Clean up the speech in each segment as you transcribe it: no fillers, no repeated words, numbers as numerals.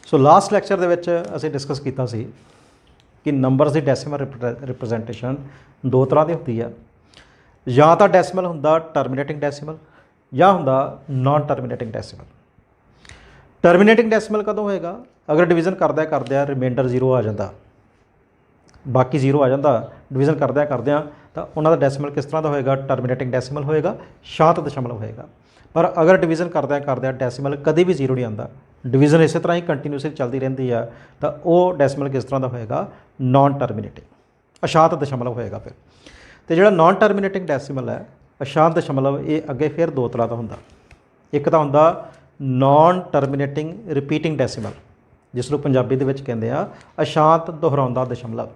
So last lecture दे विच असीं discuss कीता सी कि नंबर्स की डैसीमल रिप्रजेंटेशन दो तरह की होती है। या तो डैसीमल हुंदा टर्मिनेटिंग डैसीमल या हुंदा नॉन टर्मिनेटिंग डैसीमल। टर्मिनेटिंग डैसीमल कदों होएगा? अगर डिवीजन करद्या रिमाइंडर जीरो आ जाता, बाकी जीरो आ जाता, डिवीजन करद्या तो उन्हों का डैसीमल किस तरह का होएगा? टर्मिनेटिंग डैसीमल होएगा, शांत दशमलव होएगा। पर अगर डिवीजन करद्या डैसीमल कभी भी जीरो नहीं आता, डिवीजन इस तरह ही कंटीन्यूसली चलती रहती है, तो वह डैसीमल किस तरह का होएगा? नॉन टर्मिनेटिंग, अशांत दशमलव होएगा। फिर तो जो नॉन टर्मिनेटिंग डैसीमल है, अशांत दशमलव, ये अगे फिर दो तरह का होंदा। एक तो होंदा नॉन टर्मिनेटिंग रिपीटिंग डैसीमल, जिसनों पंजाबी दे विच कहंदे आ अशांत दोहराउंदा दशमलव,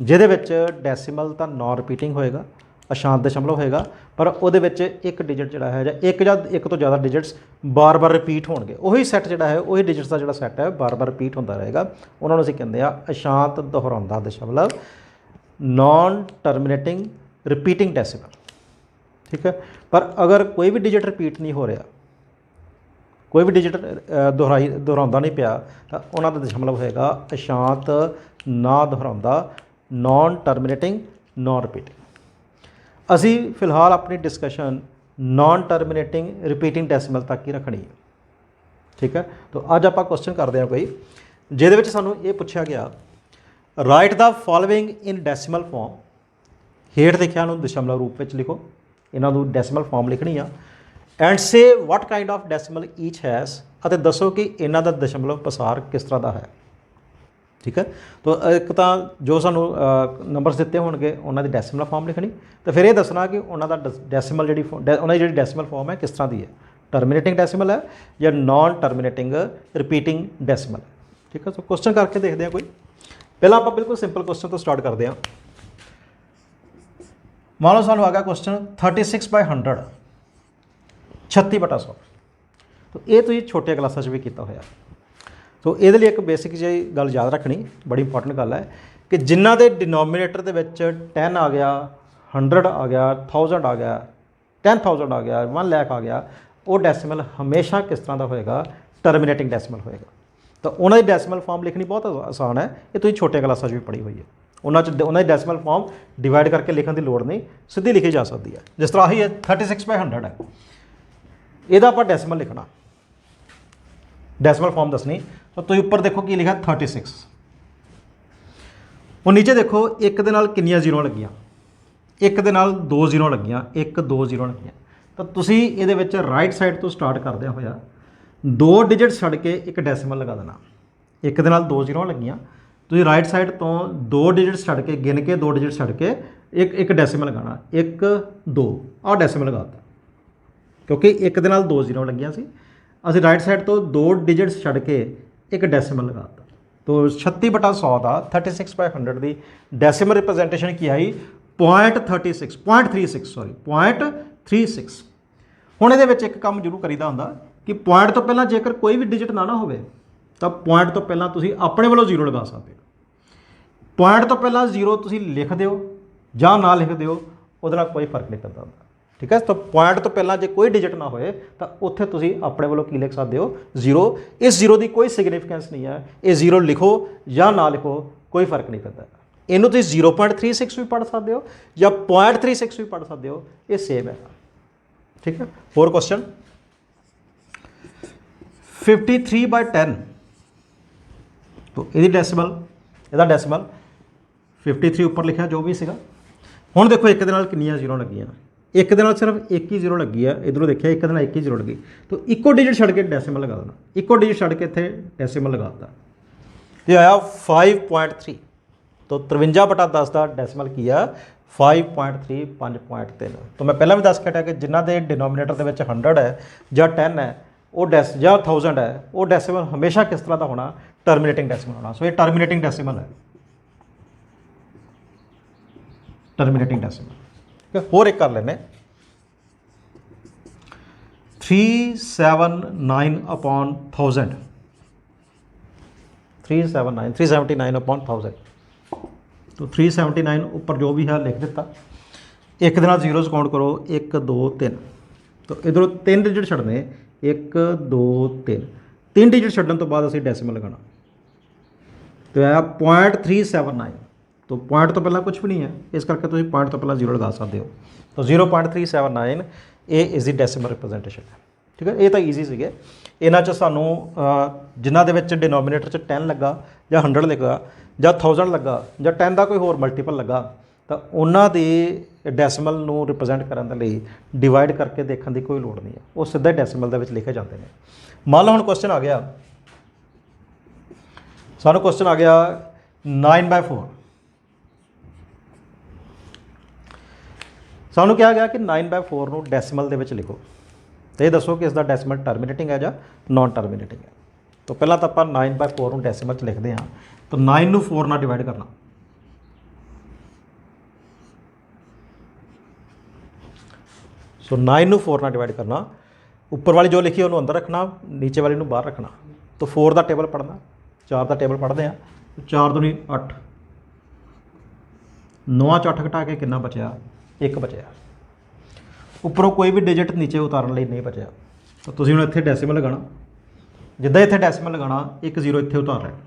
जिहदे विच डैसीमल तो नॉन रिपीटिंग होएगा, अशांत दशमलव होएगा, पर उहदे विच एक डिजिट जिहड़ा है या एक तो ज़्यादा डिजिट्स बार बार रिपीट होणगे, उही सैट जिहड़ा है, उही डिजिट्स का जिहड़ा सैट है बार बार रिपीट होंदा रहेगा, उन्होंने असीं कहंदे आ अशांत दोहराउंदा दशमलव, नॉन टर्मिनेटिंग रिपीटिंग डैसीमल। ठीक है। पर अगर कोई भी डिजिट रिपीट नहीं हो रहा, कोई भी डिजिट दोहराउंदा नहीं पिया, तो उन्हों का दशमलव होएगा अशांत ना दोहराउंदा, नॉन टर्मिनेटिंग नॉन रिपीटिंग। असी फिलहाल अपनी डिस्कशन नॉन टर्मिनेटिंग रिपीटिंग डैसीमल तक ही रखनी है। ठीक है। तो अज आप क्वेश्चन करते हैं कोई जिहदे विच सानूं ये पूछा गया, write the following in decimal form. हेठ लिखिया नूं दशमलव रूप में लिखो, इन्हों डैसीमल फॉर्म लिखनी आ, and say what kind of decimal each has, अते दसो कि इन्हां दा दशमलव पसार किस तरह का है। ठीक है। तो एक तो जो सानू नंबर्स दिते होणगे उन्हां दी डैसीमल फॉर्म लिखनी, तो फिर ये दसना कि उन्हां दा डैसीमल जी डैसीमल फॉर्म है किस तरह की है, टर्मिनेटिंग डैसीमल है या नॉन टर्मिनेटिंग रिपीटिंग डैसीमल है। ठीक है। तो क्वेश्चन करके देखते हैं कोई। पहला आप बिल्कुल सिंपल क्वेश्चन तो स्टार्ट करते हैं। मान लो सानू आ गया क्वेश्चन 36/100, 36/100। तो ये तो छोटे क्लासा भी किया होया। तो ये लिए एक बेसिक जी गल याद रखनी, बड़ी इंपॉर्टेंट गल है कि जिन्हों के डिनोमीनेटर के 10 आ गया, 100 आ गया, 1000 आ गया, 10,000 आ गया, 1 लाख आ गया, वो डैसीमल हमेशा किस तरह का होएगा? टर्मिनेटिंग डैसीमल होएगा। तो उन्होंने डैसीमल फॉर्म लिखनी बहुत आसान है, ये तुम छोटे क्लासा भी पढ़ी हुई है। उन्होंने डैसीमल फॉर्म डिवाइड करके लिखने की लोड़ नहीं, सीधी लिखी जा सकती है। जिस तरह ही है 36/100 है, यदा आप डैसीमल लिखना, डैसीमल फॉर्म दसनी। तो तुम उपर देखो कि लिखा 36, और नीचे देखो एक दे नाल कितनियां जीरो लगियां, एक दे नाल 2 जीरो लगियां, 1 2 जीरो लगियां। तो तुसी इहदे विच राइट साइड तो स्टार्ट करदे होया 2 डिजिट छड़ के एक डैसीमल लगा देना। एक दे नाल 2 जीरो लगियां, तुसी राइट साइड तो 2 डिजिट छड़ के गिन के 2 डिजिट छड़ के एक डैसीमल लगाना, 1 2 आ डैसीमल लगाता, क्योंकि एक दे नाल 2 जीरो लगियां सी। असीं राइट साइड तो 2 डिजिट्स छड़ के एक डैसीमल लगाता। तो 36/100 का 36/100 की डैसीमल रिप्रजेंटेशन की आई 0.36 सॉरी 0.36। हुण इहदे विच एक काम जरूर करीदा हुंदा कि पॉइंट तो पहला जेकर कोई भी डिजिट ना होवे तो पॉइंट तो पहला तुसीं अपने वालों जीरो लगा सकते हो। पॉइंट तो पहला जीरो तुसीं लिख दिओ जां ना लिख दिओ, उहदे नाल कोई फर्क नहीं पैंदा हुंदा। ठीक है। तो पॉइंट तो पहला जो कोई डिजिट ना होए तो उत्थे तुसीं अपने वालों की लिख सकते हो? जीरो। इस जीरो की कोई सिग्निफिकेंस नहीं है, ये जीरो लिखो या ना लिखो कोई फर्क नहीं पैंदा। इनू तुसीं 0.36 भी पढ़ सकते हो या 0.36 भी पढ़ सकते हो, ये सेम है। ठीक है। होर क्वेश्चन 53/10। तो यदि डैसीमल, यदा डैसीमल 53 उपर लिखा जो भी सीगा। हुण देखो एक दे नाल कितनियां जीरो लगियां, एक दे नाल सिर्फ एक ही जीरो लगी है, इधरों देखिए एक दे नाल एक ही जीरो लगी, तो इको डिजिट छड़ के डैसीमल लगा देना, इको डिजिट छड़ के इत्थे डैसीमल लगाता, ये आया 5.3। तो 53/10 का डैसीमल की है 5.3, 5.3। तो मैं पहला भी दस के हटिया कि जिन्हों के डिनोमीनेटर के 100 है या 10 है, वो या 1000 है, वो डैसीमल हमेशा किस तरह का होना? टर्मिनेटिंग डैसीमल होना। सो ये टर्मिनेटिंग डैसीमल है, टर्मिनेटिंग डैसीमल। होर एक कर लेने 379/1000, 379/1000। तो 379 ऊपर जो भी है लिख दिता। एक दे नाल जीरोज काउंट करो, 1 2 3। तो इधरों 3 डिजिट छड़ने, 1 2 3। 3 डिजिट छड्डन तो बाद असीं डेसिमल लगाना, तो आया 0.379। तो पॉइंट तो पहला कुछ भी नहीं है, इस करके तुसीं पॉइंट तो पहला 0 लगा सकते हो। तो 0.379 ये इज द डेसिमल रिप्रजेंटेशन है। ठीक है, ये तो ईजी सीगे। इन्हां च सानू जिन्हां दे विच डिनोमीनेटर च 10 लगा जां 100 लगा जां 1000 लगा जां 10 का कोई होर मल्टीपल लगा, तो उन्हां दी डेसिमल नू रिप्रजेंट करन दे लई डिवाइड करके देखण दी कोई लोड़ नहीं है, वो सीधा डेसिमल दे विच लिखे जाते हैं। मान लो हुण क्वेश्चन आ गया, सानू क्वेश्चन आ गया 9/4। सानू क्या गया कि 9/4 नू डेसिमल दे विच लिखो, तो ये दसो कि इसका डेसिमल टर्मिनेटिंग है या नॉन टर्मिनेटिंग है। तो पहला तो आप 9/4 नू डेसिमल च लिखते हैं, तो 9 नू 4 नाल डिवाइड करना, सो 9 नू 4 नाल डिवाइड करना, उपर वाली जो लिखी है उन्होंने अंदर रखना, नीचे वाली नू बाहर रखना। तो 4 का टेबल पढ़ना, 4 का टेबल पढ़ते हैं, 4 दूनी 8, 9 च 8 घटा के कितना बचया, 1 बचया। उपरों कोई भी डिजिट नीचे उतारन लई नहीं बचया, तो तुसीं हुण इत्थे डेसिमल लगाना, जिद्दां इत्थे डेसिमल लगाना 1 0 इत्थे उतार लेना।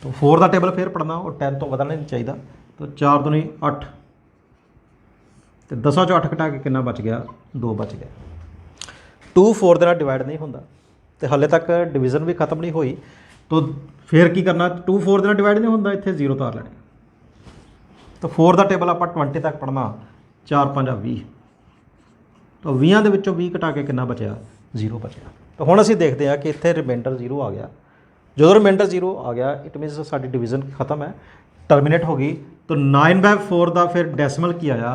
तो 4 का टेबल फिर पढ़ना, और 10 तो वधना नहीं चाहिए। तो 4 दूनी 8, तो 10 चों 8 घटा के कितना बच गया, 2 बच गया। 2 4 दे नाल डिवाइड नहीं होंदा, तो हाले तक डिवीजन भी खत्म नहीं हुई। तो फिर की करना, 2 4 दे नाल डिवाइड नहीं होंदा, इत्थे 0 उतार लेने। तो 4 का टेबल आप 20 तक पढ़ना, 4 5 20, तो 20 के 20 घटा के कितना बचया, 0 बचया। तो हुण असीं देखते हैं कि इत्थे रिमाइंडर 0 आ गया। जो रिमाइंडर 0 आ गया, इट मीनस साडी डिवीजन खत्म है, टर्मिनेट हो गई। तो 9/4 का फिर डेसिमल की आया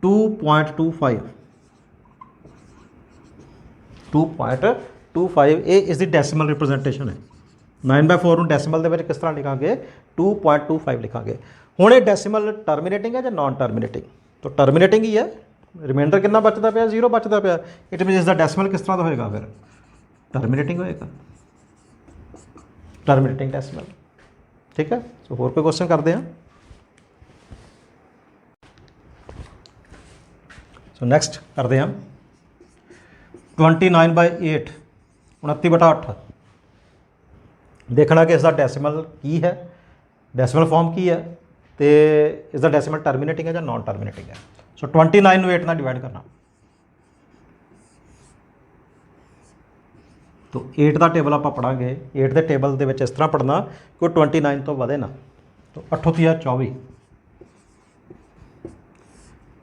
2.25, 2.25 ये इस दी डेसिमल रिप्रजेंटेशन है। 9/4 नू डेसिमल दे विच किस तरह लिखांगे, 2.25 लिखांगे। हुण ये डेसिमल टर्मिनेटिंग है या नॉन टर्मिनेटिंग, तो टर्मिनेटिंग ही है। रिमाइंडर कितना बचता पाया, 0 बचता पाया, इट मीन इसका डेसिमल किस तरह का होएगा, फिर टर्मिनेटिंग होएगा, टर्मिनेटिंग डेसिमल। ठीक है, सो होर कोई क्वेश्चन करते हैं। सो नेक्स्ट करते हैं 29/8, 29/8। देखना कि इसका डेसिमल की है, डेसिमल फॉर्म की है, तो इसका डेसिमल टर्मिनेटिंग है या नॉन टर्मिनेटिंग है। सो 29 नू 8 नाल डिवाइड करना, तो 8 का टेबल आप पढ़ांगे। 8 के टेबल के इस तरह पढ़ना कि 29 तो वधे ना, तो 8 × 24,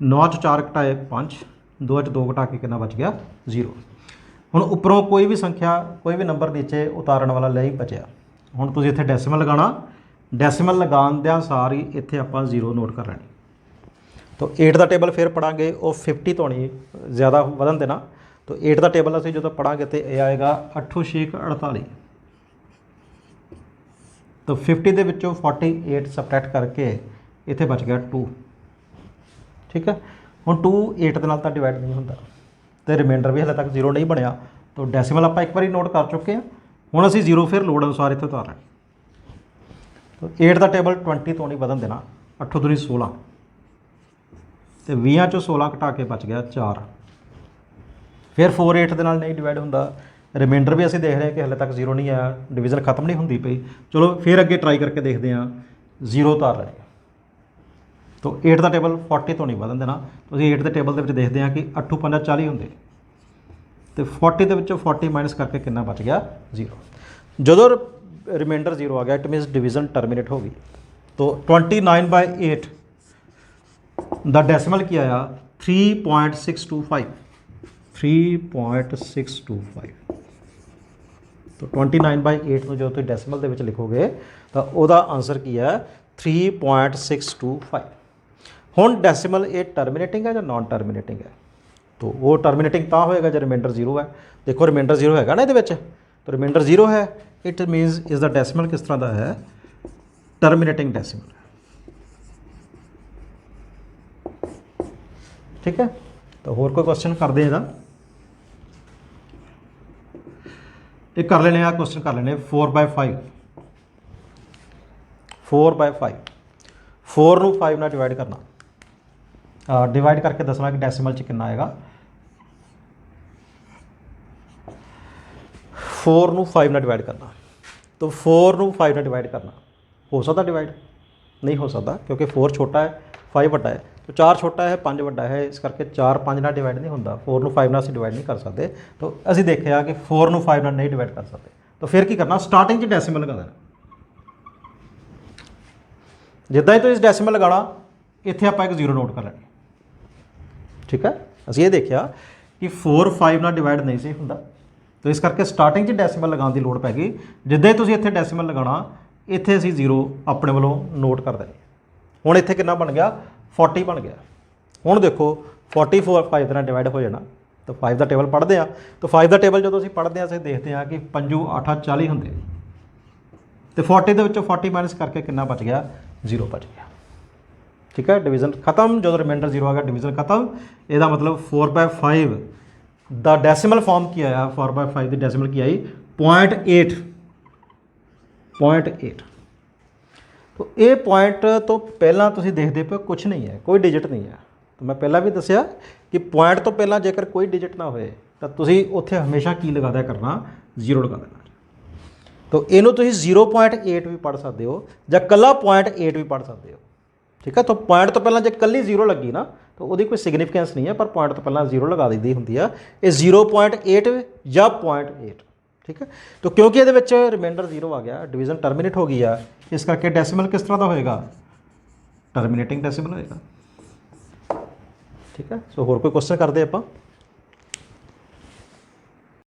9 च 4 घटाए 5, 2 च 2 घटा के कितना बच गया, 0। हुण उपरों कोई भी संख्या, कोई भी नंबर नीचे उतारन वाला नहीं बचया। हुण तुसीं इत्थे डेसिमल लगाना, डेसिमल लगाउंदिआं सार ही इत्थे आपां 0 नोट कर लैनी। तो 8 का टेबल फिर पढ़ांगे, वो 50 तो नहीं ज़्यादा वधन देना। तो 8 का टेबल असीं जो पढ़ांगे तो यह आएगा 8 6 48। तो 50 के विचों 48 सबट्रैक्ट करके इत्थे बच गया 2। ठीक है, हुण 2 8 दे नाल तां डिवाइड नहीं होंदा, तो रिमाइंडर भी हले तक 0 नहीं बनया। तो डेसिमल आप एक बार नोट कर चुके हैं, हुण असीं 0 फिर लोड़ अनुसार इत्थे उतार लैना। तो 8 का टेबल 20 तो नहीं वधन देना, 8 दूनी 16, तो 20 चों 16 घटा के बच गया 4। फिर 4 8 दे नाल नहीं डिवाइड होंदा, रिमाइंडर भी असीं देख रहे हैं कि हले तक 0 नहीं आया, डिवीजन खत्म नहीं होंदी पई। चलो फिर अगे ट्राई करके देखते हैं, 0 उतार लेने। तो 8 का टेबल 40 तो नहीं वधन देना, तो असीं 8 के टेबल के देखते हैं कि 8 5 40 होंगे, तो 40 के विचों 40 माइनस करके कितना बच गया, 0। जो रिमाइंडर 0 आ गया, इट मीनस डिवीजन टर्मिनेट हो गई। तो 29/8 द डेसिमल की आया 3.625, 3.625। तो 29/8 में जो तुम डेसिमल के लिखोगे तो वह आंसर की है 3.625। हुण डेसिमल ये टर्मिनेटिंग है या नॉन टर्मिनेटिंग है, तो वो टर्मिनेटिंग तो होएगा जो रिमाइंडर 0 है। देखो रिमाइंडर 0 है ना ये, तो रिमाइंडर 0 है, इट मीनस इस द डेसिमल किस तरह का है, टर्मिनेटिंग डेसिमल। ठीक है, तो होर कोई क्वेश्चन करते हैं एक कर लेने, क्वेश्चन कर लेने 4/5, 4/5, 4 नू 5 नाल डिवाइड करना, डिवाइड करके दसना कि डेसिमल च कितना आएगा। 4 ਨੂੰ 5 ਨਾਲ ਡਿਵਾਈਡ ਕਰਨਾ, तो 4 ਨੂੰ 5 ਨਾਲ ਡਿਵਾਈਡ ਕਰਨਾ हो सकता डिवाइड? नहीं हो सकता, क्योंकि 4 छोटा है 5 ਵੱਡਾ है, तो 4 छोटा है 5 ਵੱਡਾ है, इस करके 4 5 ਨਾਲ डिवाइड नहीं होता। 4 ਨੂੰ 5 ਨਾਲ ਅਸੀਂ डिवाइड नहीं कर सकते, तो ਅਸੀਂ देखिया कि 4 ਨੂੰ 5 ਨਾਲ नहीं डिवाइड कर सकते, तो फिर की करना, स्टार्टिंग 'ਚ डेसिमल लगा देना। जिद्दां ही तुसीं डेसिमल लगाना, इत्थे आपां एक 0 नोट कर लेनी, ठीक है। ਅਸੀਂ ਇਹ देखिया कि 4 5 ਨਾਲ डिवाइड नहीं सी ਹੁੰਦਾ, तो इस करके स्टार्टिंग 'ਚ डेसिमल लगाने की लोड़ पै गई। जिद्दां ही तुसीं इत्थे डेसिमल लगाना, ਇੱਥੇ ਅਸੀਂ 0 ਆਪਣੇ ਵੱਲੋਂ ਨੋਟ ਕਰ ਦੇਣੀ। ਹੁਣ ਇੱਥੇ ਕਿੰਨਾ ਬਣ ਗਿਆ? 40 ਬਣ ਗਿਆ। ਹੁਣ ਦੇਖੋ 44 5 ਦੇ ਨਾਲ ਡਿਵਾਈਡ ਹੋ ਜਾਣਾ, ਤਾਂ 5 ਦਾ ਟੇਬਲ ਪੜ੍ਹਦੇ ਆ, ਤਾਂ 5 ਦਾ ਟੇਬਲ ਜਦੋਂ ਅਸੀਂ ਪੜ੍ਹਦੇ ਆ ਅਸੀਂ ਦੇਖਦੇ ਆ ਕਿ 5 8 40 ਹੁੰਦੇ, ਤੇ 40 ਦੇ ਵਿੱਚੋਂ 40 ਮਾਈਨਸ ਕਰਕੇ ਕਿੰਨਾ ਬਚ ਗਿਆ? 0 ਬਚ ਗਿਆ, ਠੀਕ ਹੈ। ਡਿਵੀਜ਼ਨ ਖਤਮ, ਜਦੋਂ ਰਿਮਾਈਂਡਰ 0 ਆ ਗਿਆ ਡਿਵੀਜ਼ਨ ਖਤਮ। ਇਹਦਾ ਮਤਲਬ 4/5 ਦਾ ਡੈਸੀਮਲ ਫਾਰਮ ਕੀ ਆਇਆ? 4/5 ਦੀ ਡੈਸੀਮਲ ਕੀ ਆਈ? 0.8। तो ये पॉइंट तो पहला तुसीं देखते पे कुछ नहीं है, कोई डिजिट नहीं है। तो मैं पहला भी दसिया कि पॉइंट तो पहला जेकर कोई डिजिट ना होए तो तुसीं उत्थे हमेशा की लगा दिया करना? 0 लगा देना। तो इनू तुसीं 0.8 भी पढ़ सकते हो, या कला 0.8 भी पढ़ सकते हो, ठीक है। तो पॉइंट तो पहला जे कली 0 लगी ना, तो वो कोई सिग्निफिकेंस नहीं है, पर पॉइंट तो पहला 0 लगा दी होंगी है। ये 0.8 या 0.8, ठीक है। तो क्योंकि ये रिमाइंडर 0 आ गया, डिवीजन टर्मीनेट हो गई है, इस करके डेसिमल किस तरह का होएगा? टर्मीनेटिंग डेसिमल होएगा, ठीक है। सो होर कोई क्वेश्चन करते हैं आप?